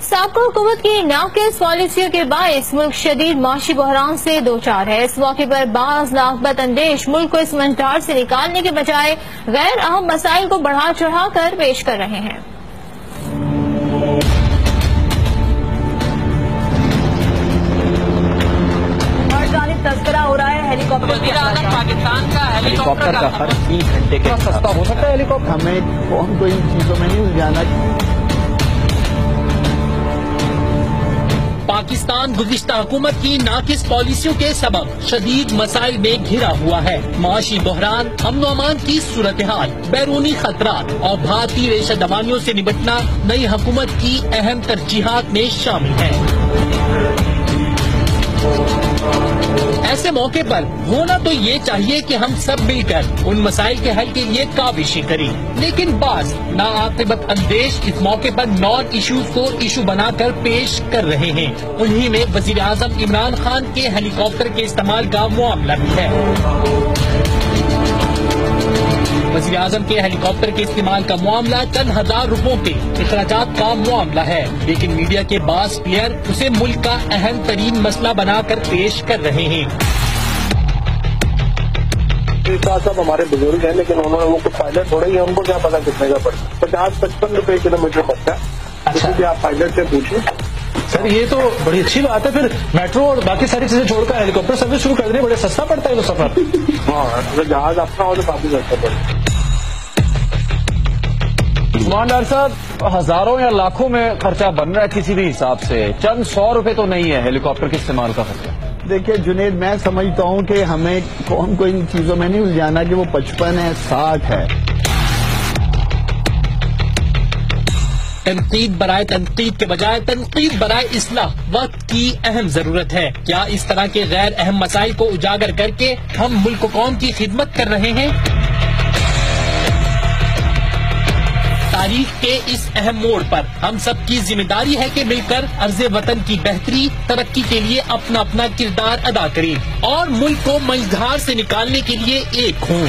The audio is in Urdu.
سابقہ حکومت کی ناقص پالیسیوں کے باعث ملک شدید معاشی بحران سے دوچار ہے۔ اس موقع پر بعض لاقبت اندیش ملک کو اس منجھار سے نکالنے کے بجائے غیر اہم مسائل کو بڑھا چڑھا کر پیش کر رہے ہیں۔ تذکرہ ہو رہا ہے ہیلی کاپٹر کا ہر 3 گھنٹے کے سستا ہو سکتا ہے ہیلی کاپٹر۔ ہم کو ان چیزوں میں نہیں الجھانا۔ پاکستان گزشتہ حکومت کی ناقص پالیسیوں کے سبب شدید مسائل میں گھرا ہوا ہے۔ معاشی بحران، امن و امان کی صورتحال، بیرونی خطرات اور بھارتی ریشہ دوانیوں سے نمٹنا نئی حکومت کی اہم ترجیحات میں شامل ہے۔ ایسے موقع پر ہونا تو یہ چاہیے کہ ہم سب مل کر ان مسائل کے حل کے لیے کاوشیں کریں، لیکن بعض ناعاقبت اندیش اس موقع پر نان ایشوز کو ایشو بنا کر پیش کر رہے ہیں۔ انہی میں وزیر اعظم عمران خان کے ہیلی کاپٹر کے استعمال کا معاملہ بھی ہے۔ وزیر اعظم کے ہیلی کاپٹر کے استعمال کا معاملہ چند ہزار روپوں کے اخراجات کا معاملہ ہے، لیکن میڈیا کے بعض پلیئر اسے ملک کا اہم ترین مسئلہ بنا کر پیش کر رہے ہیں۔ صاحب ہمارے بزرگ ہیں، لیکن انہوں نے وہ کچھ پائلٹ ہو رہی ہے، ہم کو کیا پتا کتنے کا پڑتا ہے۔ 50-55 روپے کلو میٹر پڑتا ہے، کسی بھی آپ پائلٹ سے پوچھیں۔ سر یہ تو بڑی اچھی بات ہے، پھر میٹرو اور باقی ساری چیزیں چھوڑ کر ہیلی کاپٹر سروس شروع کر دیں، بڑے سستا پڑتا ہے وہ سفر۔ ہاں اگر جہاز اپنا ہو تو کافی سستا پڑتا ہے۔ عثمان ڈار صاحب، ہزاروں یا لاکھوں میں خرچہ بن رہا ہے کسی بھی حساب سے، چند 100 روپے تو نہیں ہے ہیلی کاپٹر کے استعمال کا خرچہ۔ دیکھیے جنید، میں سمجھتا ہوں کہ ہم کو ان چیزوں میں نہیں الجھانا کہ وہ 55 ہے 60 ہے۔ تنقید برائے تنقید کے بجائے تنقید برائے اصلاح وقت کی اہم ضرورت ہے۔ کیا اس طرح کے غیر اہم مسائل کو اجاگر کر کے ہم ملک و قوم کی خدمت کر رہے ہیں؟ تاریخ کے اس اہم موڑ پر ہم سب کی ذمہ داری ہے کہ مل کر عرض وطن کی بہتری ترقی کے لیے اپنا اپنا کردار ادا کریں اور ملک کو منجھار سے نکالنے کے لیے ایک ہوں۔